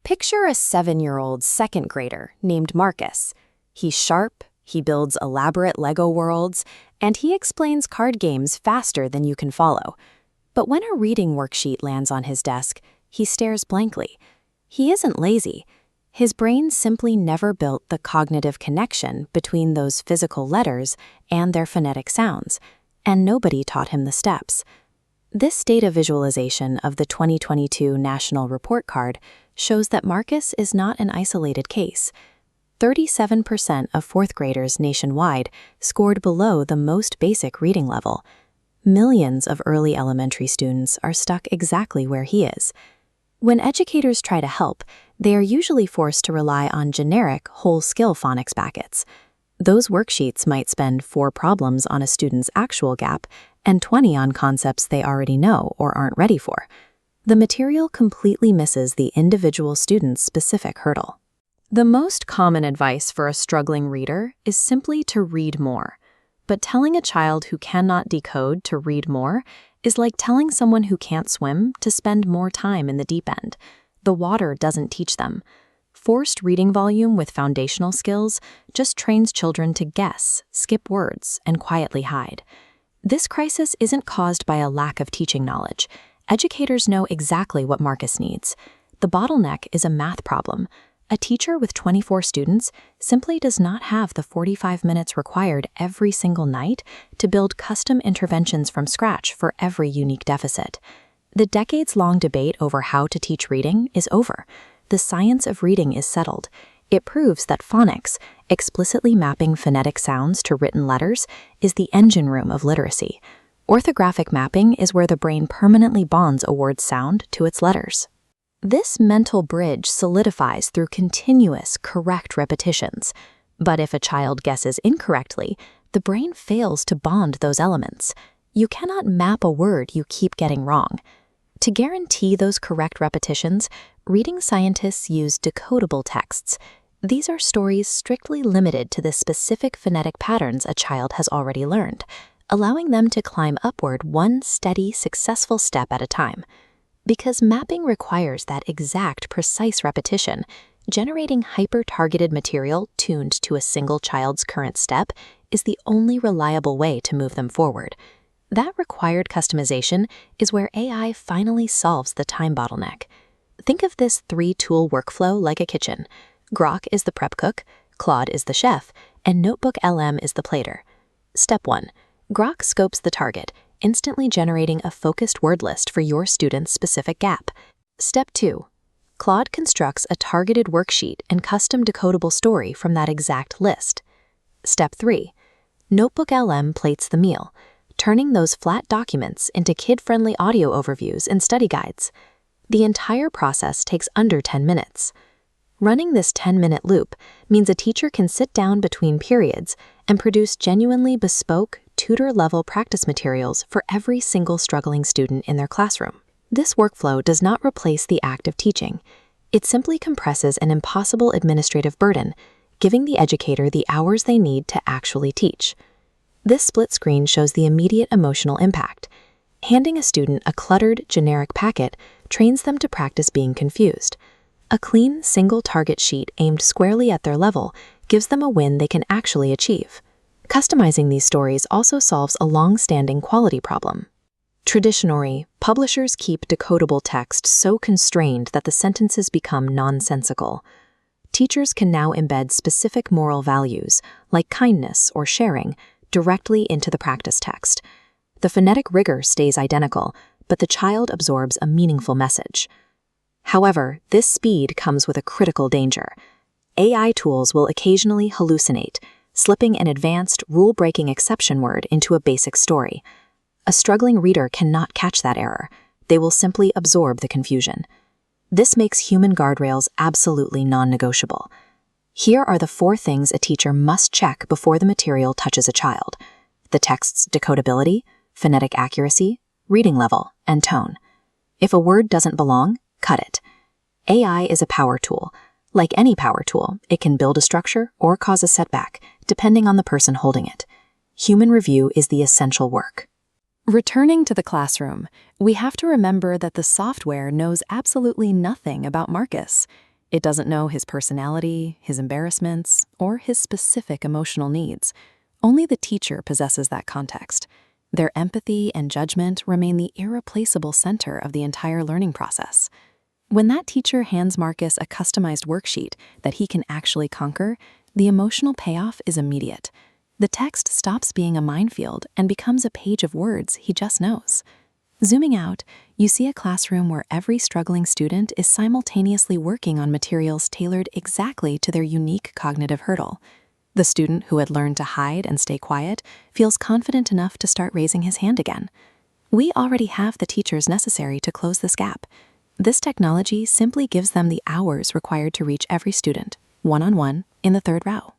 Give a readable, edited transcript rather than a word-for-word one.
Picture a 7-year-old second grader named Marcus. He's sharp, he builds elaborate Lego worlds, and he explains card games faster than you can follow. But when a reading worksheet lands on his desk, he stares blankly. He isn't lazy. His brain simply never built the cognitive connection between those physical letters and their phonetic sounds, and nobody taught him the steps. This data visualization of the 2022 National Report Card shows that Marcus is not an isolated case. 37% of fourth graders nationwide scored below the most basic reading level. Millions of early elementary students are stuck exactly where he is. When educators try to help, they are usually forced to rely on generic whole-skill phonics packets. Those worksheets might spend 4 problems on a student's actual gap and 20 on concepts they already know or aren't ready for. The material completely misses the individual student's specific hurdle. The most common advice for a struggling reader is simply to read more. But telling a child who cannot decode to read more is like telling someone who can't swim to spend more time in the deep end. The water doesn't teach them. Forced reading volume with foundational skills just trains children to guess, skip words, and quietly hide. This crisis isn't caused by a lack of teaching knowledge. Educators know exactly what Marcus needs. The bottleneck is a math problem. A teacher with 24 students simply does not have the 45 minutes required every single night to build custom interventions from scratch for every unique deficit. The decades-long debate over how to teach reading is over. The science of reading is settled. It proves that phonics, explicitly mapping phonetic sounds to written letters, is the engine room of literacy. Orthographic mapping is where the brain permanently bonds a word's sound to its letters. This mental bridge solidifies through continuous, correct repetitions. But if a child guesses incorrectly, the brain fails to bond those elements. You cannot map a word you keep getting wrong. To guarantee those correct repetitions, reading scientists use decodable texts. These are stories strictly limited to the specific phonetic patterns a child has already learned, allowing them to climb upward one steady, successful step at a time. Because mapping requires that exact, precise repetition, generating hyper-targeted material tuned to a single child's current step is the only reliable way to move them forward. That required customization is where AI finally solves the time bottleneck. Think of this 3-tool workflow like a kitchen. Grok is the prep cook, Claude is the chef, and Notebook LM is the plater. Step 1. Grok scopes the target, instantly generating a focused word list for your student's specific gap. Step 2. Claude constructs a targeted worksheet and custom decodable story from that exact list. Step 3. Notebook LM plates the meal, turning those flat documents into kid-friendly audio overviews and study guides. The entire process takes under 10 minutes. Running this 10-minute loop means a teacher can sit down between periods and produce genuinely bespoke, tutor-level practice materials for every single struggling student in their classroom. This workflow does not replace the act of teaching. It simply compresses an impossible administrative burden, giving the educator the hours they need to actually teach. This split screen shows the immediate emotional impact. Handing a student a cluttered, generic packet trains them to practice being confused. A clean, single target sheet aimed squarely at their level gives them a win they can actually achieve. Customizing these stories also solves a long-standing quality problem. Traditionally, publishers keep decodable text so constrained that the sentences become nonsensical. Teachers can now embed specific moral values, like kindness or sharing, directly into the practice text. The phonetic rigor stays identical, but the child absorbs a meaningful message. However, this speed comes with a critical danger. AI tools will occasionally hallucinate, slipping an advanced, rule-breaking exception word into a basic story. A struggling reader cannot catch that error. They will simply absorb the confusion. This makes human guardrails absolutely non-negotiable. Here are the 4 things a teacher must check before the material touches a child: the text's decodability, phonetic accuracy, reading level, and tone. If a word doesn't belong, cut it. AI is a power tool. Like any power tool, it can build a structure or cause a setback, depending on the person holding it. Human review is the essential work. Returning to the classroom, we have to remember that the software knows absolutely nothing about Marcus. It doesn't know his personality, his embarrassments, or his specific emotional needs. Only the teacher possesses that context. Their empathy and judgment remain the irreplaceable center of the entire learning process. When that teacher hands Marcus a customized worksheet that he can actually conquer, the emotional payoff is immediate. The text stops being a minefield and becomes a page of words he just knows. Zooming out, you see a classroom where every struggling student is simultaneously working on materials tailored exactly to their unique cognitive hurdle. The student who had learned to hide and stay quiet feels confident enough to start raising his hand again. We already have the teachers necessary to close this gap. This technology simply gives them the hours required to reach every student, one-on-one, in the third row.